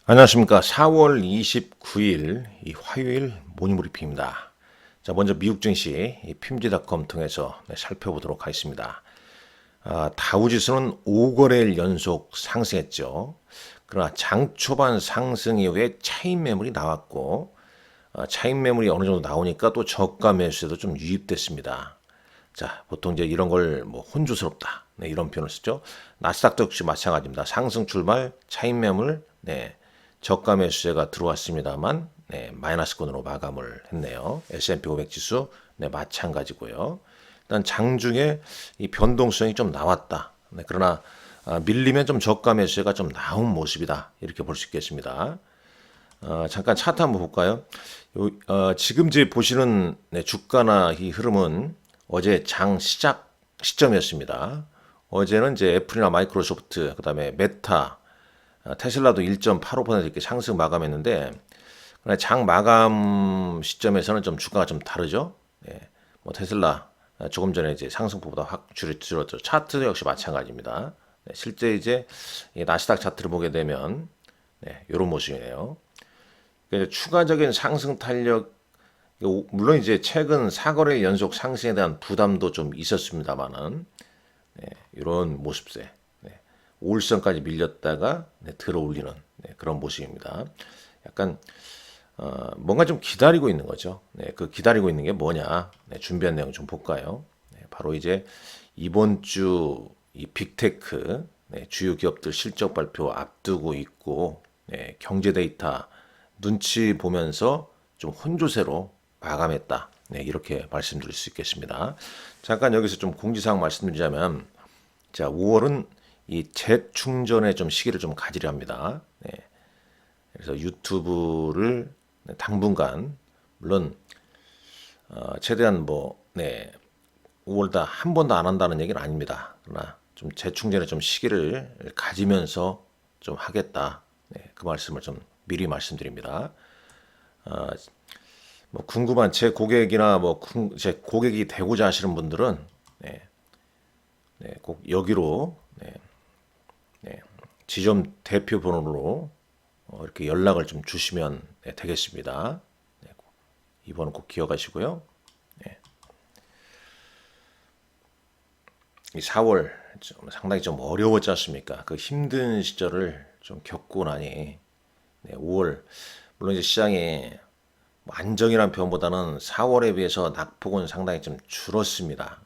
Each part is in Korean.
안녕하십니까. 4월 29일 화요일 모닝브리핑입니다. 자, 먼저 미국 증시 PMG닷컴 통해서 살펴보도록 하겠습니다. 다우지수는 5거래일 연속 상승했죠. 그러나 장 초반 상승 이후에 차익 매물이 나왔고, 차익 매물이 어느 정도 나오니까 또 저가 매수에도 좀 유입됐습니다. 자, 보통 이제 이런 걸 뭐 혼조스럽다, 이런 표현을 쓰죠. 나스닥도 역시 마찬가지입니다. 상승 출발, 차익 매물, 저가 매수세가 들어왔습니다만, 마이너스권으로 마감을 했네요. S&P 500 지수, 마찬가지고요. 일단 장중에 이 변동성이 좀 나왔다. 그러나 밀리면 좀 저가 매수세가 좀 나온 모습이다. 이렇게 볼 수 있겠습니다. 잠깐 차트 한번 볼까요? 지금 제 보시는 주가나 이 흐름은 어제 장 시작 시점이었습니다. 어제는 이제 애플이나 마이크로소프트, 그다음에 메타, 테슬라도 1.85% 이렇게 상승 마감했는데, 그러나 장 마감 시점에서는 좀 주가가 좀 다르죠. 뭐 테슬라 조금 전에 이제 상승폭보다 확 줄었죠. 차트도 역시 마찬가지입니다. 실제 이제 이 나스닥 차트를 보게 되면 이런 모습이네요. 그러니까 추가적인 상승 탄력, 물론 이제 최근 4거래 연속 상승에 대한 부담도 좀 있었습니다만은 이런 모습세. 5일선까지 밀렸다가 들어 올리는 그런 모습입니다. 약간 뭔가 좀 기다리고 있는 거죠. 그 기다리고 있는 게 뭐냐? 준비한 내용 좀 볼까요? 바로 이제 이번 주 이 빅테크 주요 기업들 실적 발표 앞두고 있고, 경제 데이터 눈치 보면서 좀 혼조세로 마감했다. 이렇게 말씀드릴 수 있겠습니다. 잠깐 여기서 좀 공지사항 말씀드리자면, 자, 5월은 이 재충전의 좀 시기를 좀 가지려 합니다. 그래서 유튜브를 당분간, 물론 최대한 5월 다 한 번도 안 한다는 얘기는 아닙니다. 그러나 좀 재충전의 좀 시기를 가지면서 좀 하겠다. 그 말씀을 좀 미리 말씀드립니다. 뭐 궁금한 제 고객이나 제 고객이 되고자 하시는 분들은 꼭 여기로 지점 대표 번호로 이렇게 연락을 좀 주시면 되겠습니다. 이 번호 꼭 기억하시고요. 이 4월 좀 상당히 좀 어려웠지 않습니까? 그 힘든 시절을 좀 겪고 나니 5월, 물론 이제 시장이 안정이란 표현보다는 4월에 비해서 낙폭은 상당히 좀 줄었습니다.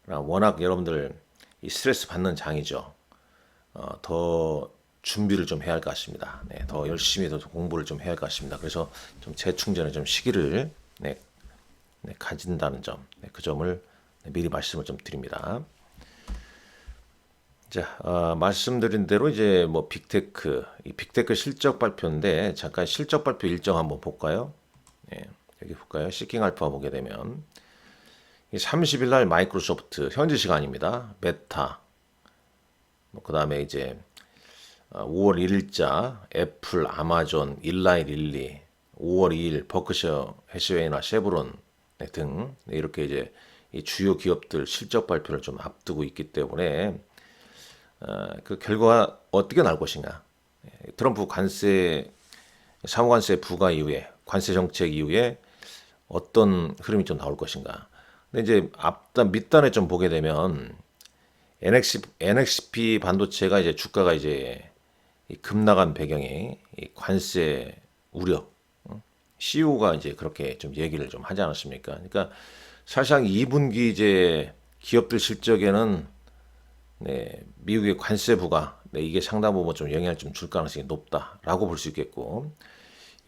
워낙 여러분들 이 스트레스 받는 장이죠. 더 준비를 좀 해야 할 것 같습니다. 더 열심히 더 공부를 좀 해야 할 것 같습니다. 그래서 좀 재충전의 좀 시기를 가진다는 점, 그 점을 미리 말씀을 좀 드립니다. 자, 말씀드린 대로 이제 뭐 빅테크, 이 빅테크 실적 발표인데, 잠깐 실적 발표 일정 한번 볼까요? 여기 볼까요? 시킹 알파 보게 되면 30일 날 마이크로소프트 현지 시간입니다. 메타, 그다음에 이제 5월 1일자 애플, 아마존, 일라이 릴리, 5월 2일 버크셔 해시웨이나 쉐브론 등 이렇게 이제 이 주요 기업들 실적 발표를 좀 앞두고 있기 때문에 그 결과가 어떻게 나올 것인가. 트럼프 관세, 상호관세 부과 이후에, 관세 정책 이후에 어떤 흐름이 좀 나올 것인가. 근데 이제 앞단 밑단에 좀 보게 되면 NXP 반도체가 이제 주가가 이제 급나간 배경이 이 관세 우려, CEO가 이제 그렇게 좀 얘기를 좀 하지 않았습니까? 그러니까 사실상 2분기 이제 기업들 실적에는 미국의 관세 부과, 이게 상당 부분 좀 영향을 좀 줄 가능성이 높다라고 볼 수 있겠고,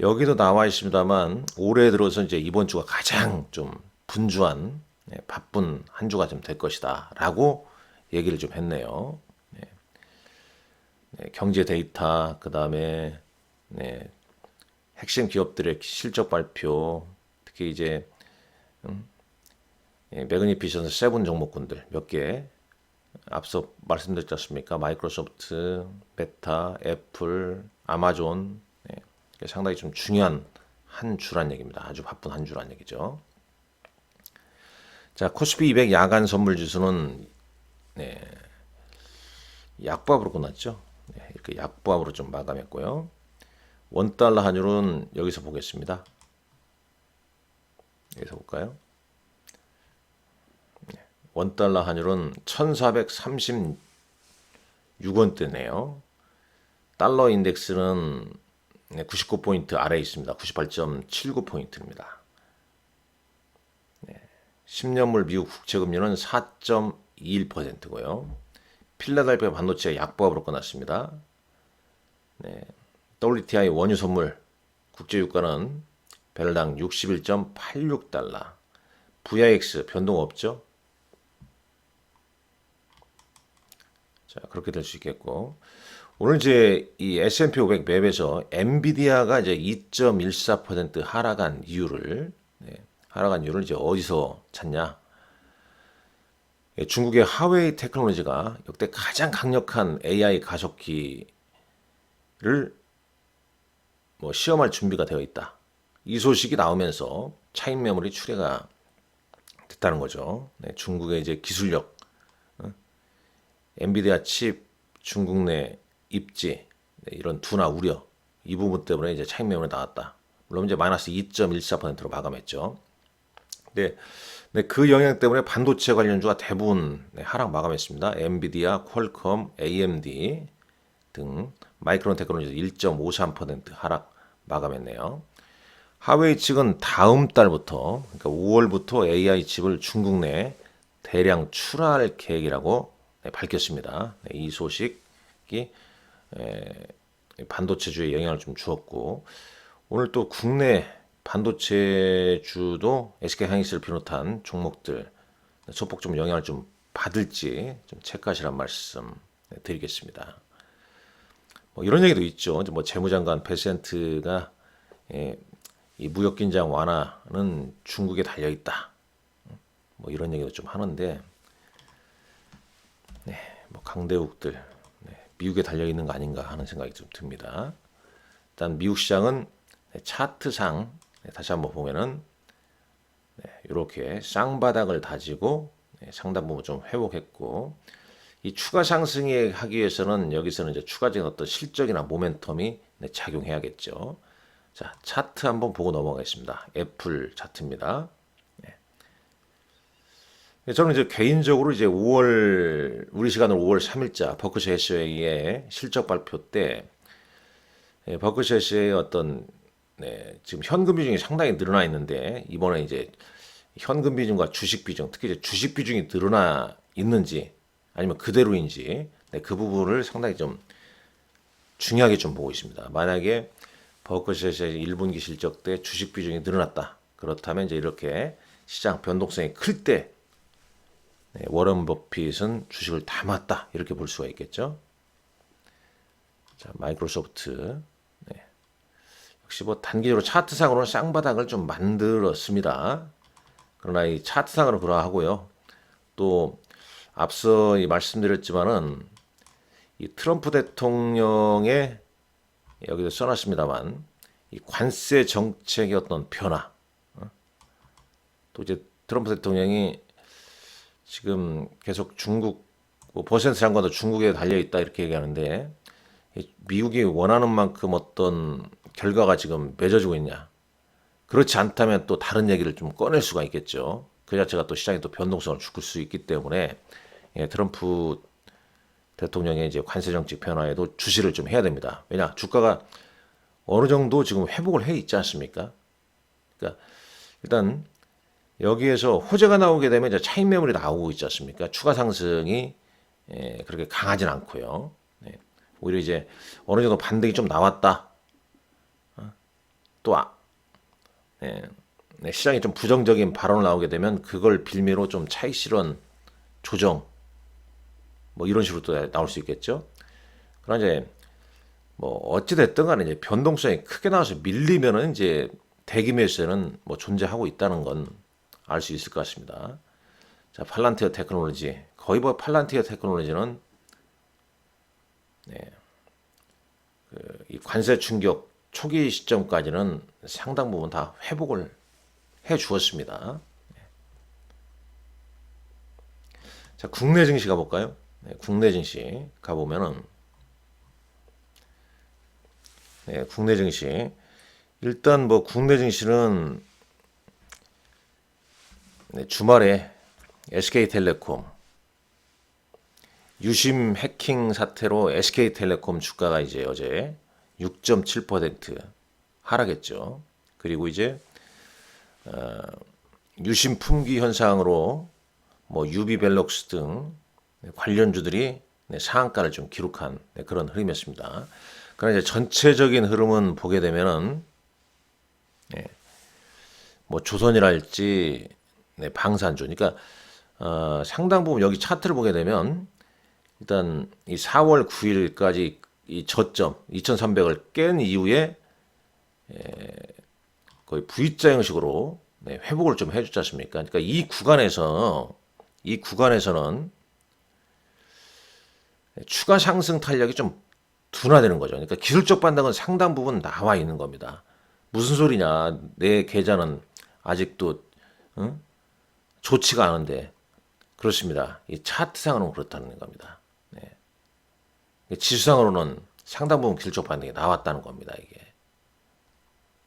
여기도 나와 있습니다만 올해 들어서 이제 이번 주가 가장 좀 분주한 바쁜 한 주가 좀 될 것이다라고 얘기를 좀 했네요. 경제 데이터, 그 다음에 핵심 기업들의 실적 발표, 특히 이제 매그니피션스 세븐 종목군들 몇 개 앞서 말씀드렸지 않습니까? 마이크로소프트, 메타, 애플, 아마존, 상당히 좀 중요한 한 주란 얘기입니다. 아주 바쁜 한 주란 얘기죠. 자, 코스피 200 야간 선물 지수는 약밥으로 끝났죠. 이렇게 약보합으로 좀 마감했고요. 원달러 환율은 여기서 보겠습니다. 여기서 볼까요? 원달러 환율은 1436원대네요. 달러 인덱스는 99포인트 아래에 있습니다. 98.79포인트입니다. 10년물 미국 국채금리는 4.21%고요. 필라델피아 반도체 약보합으로 끝났습니다. WTI 원유 선물 국제유가는 배럴당 61.86달러. VIX 변동 없죠? 자, 그렇게 될 수 있겠고. 오늘 이제 이 S&P 500 맵에서 엔비디아가 이제 2.14% 하락한 이유를 이제 어디서 찾냐? 중국의 하웨이 테크놀로지가 역대 가장 강력한 AI 가속기를 시험할 준비가 되어 있다. 이 소식이 나오면서 차익 메모리 출회가 됐다는 거죠. 중국의 이제 기술력, 엔비디아 칩 중국 내 입지 이런 둔화 우려 이 부분 때문에 이제 차익 메모리 나왔다. 물론 이제 마이너스 2.14%로 마감했죠. 네, 그 영향 때문에 반도체 관련주가 대부분 하락 마감했습니다. 엔비디아, 퀄컴, AMD 등 마이크론 테크놀로지 1.53% 하락 마감했네요. 하웨이 측은 다음 달부터 그러니까 5월부터 AI 칩을 중국 내 대량 출하할 계획이라고 밝혔습니다. 이 소식이 반도체주에 영향을 좀 주었고 오늘 또 국내 반도체주도 SK하이닉스를 비롯한 종목들 소폭 좀 영향을 좀 받을지 좀 체크하시란 말씀 드리겠습니다. 이런 얘기도 있죠. 재무장관 베센트가 이 무역 긴장 완화는 중국에 달려 있다. 이런 얘기도 좀 하는데, 강대국들 미국에 달려 있는 거 아닌가 하는 생각이 좀 듭니다. 일단 미국 시장은 차트상 다시 한번 보면은 이렇게 쌍바닥을 다지고 상당 부분 좀 회복했고 이 추가 상승이 하기 위해서는 여기서는 이제 추가적인 어떤 실적이나 모멘텀이 작용해야겠죠. 자, 차트 한번 보고 넘어가겠습니다. 애플 차트입니다. 저는 이제 개인적으로 이제 5월 우리 시간으로 5월 3일자 버크셔 해시웨이의 실적 발표 때 버크셔 해시웨이의 어떤 지금 현금 비중이 상당히 늘어나 있는데 이번에 이제 현금 비중과 주식 비중, 특히 이제 주식 비중이 늘어나 있는지 아니면 그대로인지 그 부분을 상당히 좀 중요하게 좀 보고 있습니다. 만약에 버크셔의 1분기 실적 때 주식 비중이 늘어났다. 그렇다면 이제 이렇게 시장 변동성이 클 때 워런 버핏은 주식을 담았다. 이렇게 볼 수가 있겠죠. 자, 마이크로소프트 역시 단기적으로 차트상으로는 쌍바닥을 좀 만들었습니다. 그러나 이 차트상으로 그러하고요. 또 앞서 말씀드렸지만은 이 트럼프 대통령의 여기도 써놨습니다만 이 관세 정책의 어떤 변화 또 이제 트럼프 대통령이 지금 계속 중국 퍼센트 장관도 중국에 달려 있다 이렇게 얘기하는데 미국이 원하는 만큼 어떤 결과가 지금 맺어지고 있냐? 그렇지 않다면 또 다른 얘기를 좀 꺼낼 수가 있겠죠. 그 자체가 또 시장에 또 변동성을 줄 수 있기 때문에 트럼프 대통령의 이제 관세 정책 변화에도 주시를 좀 해야 됩니다. 왜냐 주가가 어느 정도 지금 회복을 해 있지 않습니까? 그러니까 일단 여기에서 호재가 나오게 되면 이제 차익 매물이 나오고 있지 않습니까? 추가 상승이 그렇게 강하진 않고요. 오히려 이제 어느 정도 반등이 좀 나왔다. 또 시장이 좀 부정적인 발언을 나오게 되면 그걸 빌미로 좀 차익 실현 조정 이런 식으로 또 나올 수 있겠죠. 그러나 이제 어찌 됐든 간에 이제 변동성이 크게 나와서 밀리면은 이제 대기 매수에는 존재하고 있다는 건 알 수 있을 것 같습니다. 자, 팔란티어 테크놀로지 거의 팔란티어 테크놀로지는 이 관세 충격 초기 시점까지는 상당 부분 다 회복을 해 주었습니다. 자, 국내 증시 가볼까요? 국내 증시 가보면은 네, 국내 증시. 일단 뭐 국내 증시는 네, 주말에 SK텔레콤 유심 해킹 사태로 SK텔레콤 주가가 이제 어제 6.7% 하락했죠. 그리고 이제 유심 품귀 현상으로 뭐 유비벨럭스 등 관련주들이 상한가를 좀 기록한 그런 흐름이었습니다. 그러나 이제 전체적인 흐름은 보게 되면은 뭐 조선이랄지 방산주, 그러니까 상당 부분 여기 차트를 보게 되면 일단 이 4월 9일까지 이 저점 2,300을 깬 이후에 거의 V자 형식으로 회복을 좀 해줬지 않습니까? 그러니까 이 구간에서는 추가 상승 탄력이 좀 둔화되는 거죠. 그러니까 기술적 반등은 상당 부분 나와 있는 겁니다. 무슨 소리냐? 내 계좌는 아직도 응? 좋지가 않은데 그렇습니다. 이 차트상으로는 그렇다는 겁니다. 지수상으로는 상당 부분 기술적 반등이 나왔다는 겁니다. 이게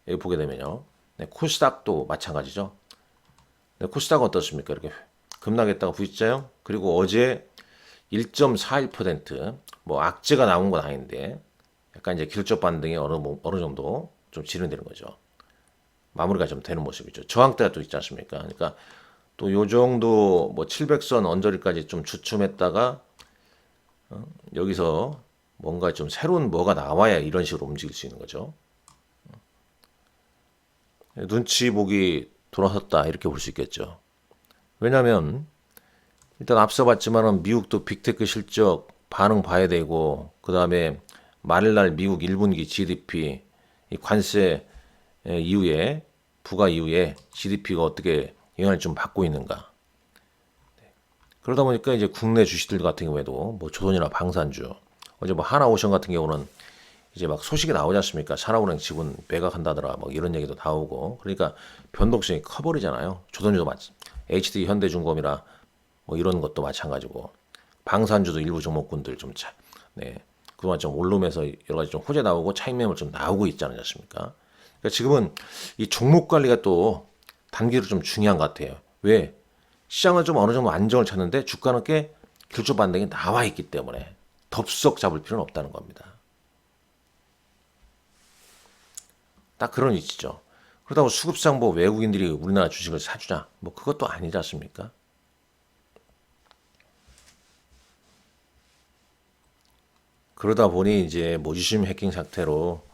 여기 보게 되면요. 코스닥도 마찬가지죠. 코스닥은 어떻습니까? 이렇게 급락했다가 V자형 그리고 어제 1.41%뭐 악재가 나온 건 아닌데 약간 이제 기술적 반등이 어느 정도 좀 진행되는 거죠. 마무리가 좀 되는 모습이죠. 저항대가 또 있지 않습니까? 그러니까 또 요 정도 뭐 700선 언저리까지 좀 주춤했다가 여기서 뭔가 좀 새로운 뭐가 나와야 이런 식으로 움직일 수 있는 거죠. 눈치 보기 돌아섰다 이렇게 볼 수 있겠죠. 왜냐하면 일단 앞서 봤지만은 미국도 빅테크 실적 반응 봐야 되고 그 다음에 말일날 미국 1분기 GDP 이 관세 이후에 부과 이후에 GDP가 어떻게 영향을 좀 받고 있는가. 그러다 보니까 이제 국내 주식들 같은 경우에도 뭐 조선이나 방산주 어제 뭐 하나오션 같은 경우는 이제 막 소식이 나오지 않습니까? 산하은행 지분 매각한다더라 뭐 이런 얘기도 나오고 그러니까 변동성이 커버리잖아요. 조선주도 마찬 HD 현대중공업이나 뭐 이런 것도 마찬가지고 방산주도 일부 종목군들 좀 그동안 좀 원룸에서 여러 가지 좀 호재 나오고 차익 매물 좀 나오고 있지 않습니까? 그러니까 지금은 이 종목 관리가 또 단기로 좀 중요한 것 같아요. 왜? 시장은 좀 어느 정도 안정을 찾는데 주가는 꽤 길조 반등이 나와 있기 때문에 덥석 잡을 필요는 없다는 겁니다. 딱 그런 위치죠. 그렇다고 수급상 뭐 외국인들이 우리나라 주식을 사주냐? 뭐 그것도 아니지 않습니까? 그러다 보니 이제 뭐 유심 해킹 사태로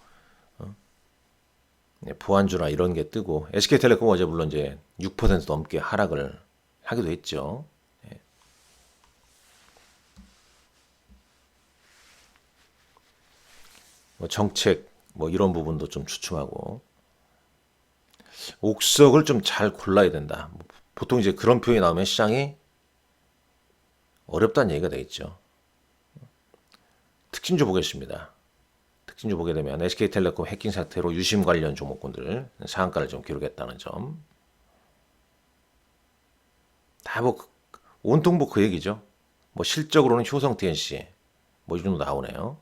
보안주나 이런 게 뜨고 SK텔레콤 어제 물론 이제 6% 넘게 하락을 하기도 했죠. 뭐 정책 뭐 이런 부분도 좀 주춤하고 옥석을 좀 잘 골라야 된다. 보통 이제 그런 표현이 나오면 시장이 어렵다는 얘기가 되겠죠. 특징주 보겠습니다. 특징주 보게 되면 SK텔레콤 해킹 사태로 유심 관련 종목군들 상한가를 좀 기록했다는 점. 다 뭐 온통 뭐 그 얘기죠. 뭐 실적으로는 효성 TNC 뭐 이 정도 나오네요.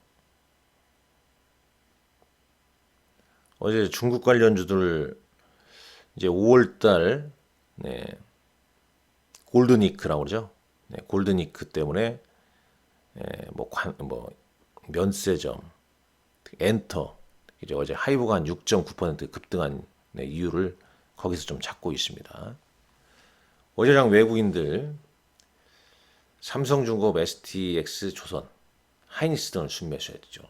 어제 중국 관련주들 이제 5월달 골드니크라고 그러죠. 골드니크 때문에 뭐 면세점, 엔터 이제 어제 하이브가 한 6.9% 급등한 이유를 거기서 좀 찾고 있습니다. 어제장 외국인들 삼성중공업, STX, 조선, 하이닉스 등을 순매수했죠.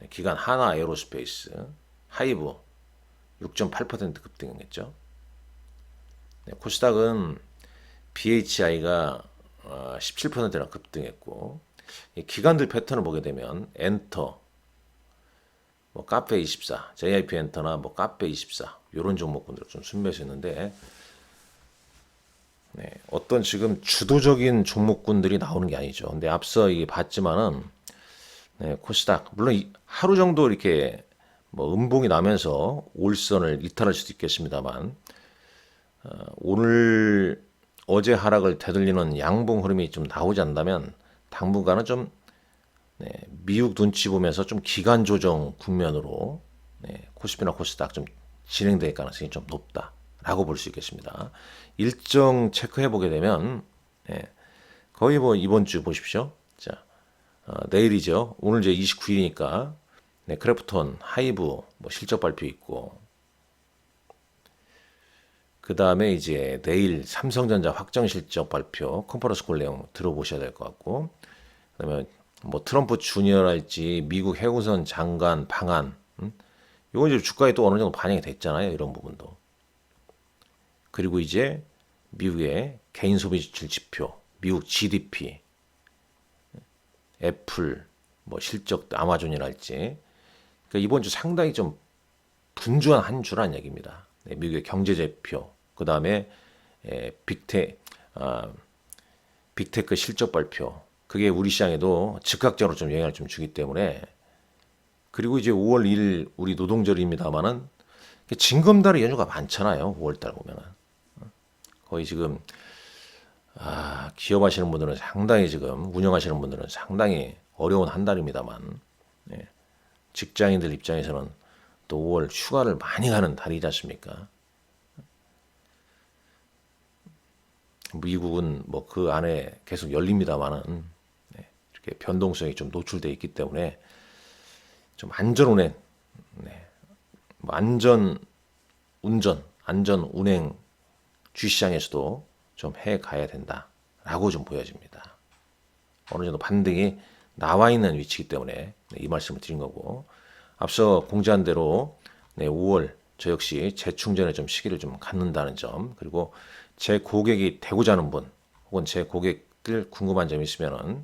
기관 하나 에어로스페이스, 하이브 6.8% 급등했죠. 코스닥은 BHI가 17%나 급등했고 기관들 패턴을 보게 되면 엔터, 뭐 카페24, JIP 엔터나 뭐 카페24 이런 종목군들 좀 순매수했는데 어떤 지금 주도적인 종목군들이 나오는 게 아니죠. 근데 앞서 이게 봤지만은 코스닥 물론 하루 정도 이렇게 뭐 음봉이 나면서 올선을 이탈할 수도 있겠습니다만 오늘 어제 하락을 되돌리는 양봉 흐름이 좀 나오지 않는다면 당분간은 좀 미국 눈치 보면서 좀 기간 조정 국면으로 코스피나 코스닥 좀 진행될 가능성이 좀 높다라고 볼 수 있겠습니다. 일정 체크해 보게 되면 거의 뭐 이번 주 보십시오. 자, 내일이죠. 오늘 이제 29일이니까 크래프톤, 하이브 뭐 실적 발표 있고, 그 다음에 이제 내일 삼성전자 확정 실적 발표 컨퍼런스 콜 내용 들어보셔야 될 것 같고, 그다음에 뭐 트럼프 주니어랄지 미국 해우선 장관 방한, 이건 이제 주가에 또 어느 정도 반영이 됐잖아요. 이런 부분도. 그리고 이제 미국의 개인 소비 지출 지표, 미국 GDP, 애플, 뭐 실적, 아마존이랄지. 그러니까 이번 주 상당히 좀 분주한 한 주란 얘기입니다. 미국의 경제 지표, 그 다음에 빅테크 실적 발표. 그게 우리 시장에도 즉각적으로 좀 영향을 좀 주기 때문에, 그리고 이제 5월 1일 우리 노동절입니다만은 징검다리 연휴가 많잖아요. 5월달 보면은 거의 지금 기업하시는 분들은 상당히 지금 운영하시는 분들은 상당히 어려운 한 달입니다만, 직장인들 입장에서는 또 5월 휴가를 많이 가는 달이지 않습니까? 미국은 뭐 그 안에 계속 열립니다만은 이렇게 변동성이 좀 노출되어 있기 때문에 좀 안전 운행, 뭐 안전 운전, 안전 운행 주시장에서도 좀 해 가야 된다라고 좀 보여집니다. 어느 정도 반등이 나와 있는 위치이기 때문에 이 말씀을 드린 거고, 앞서 공지한 대로 5월 저 역시 재충전의 좀 시기를 좀 갖는다는 점, 그리고 제 고객이 되고자 하는 분 혹은 제 고객들 궁금한 점 있으면은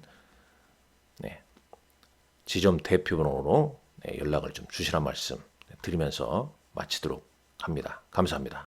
지점 대표번호로 연락을 좀 주시란 말씀 드리면서 마치도록 합니다. 감사합니다.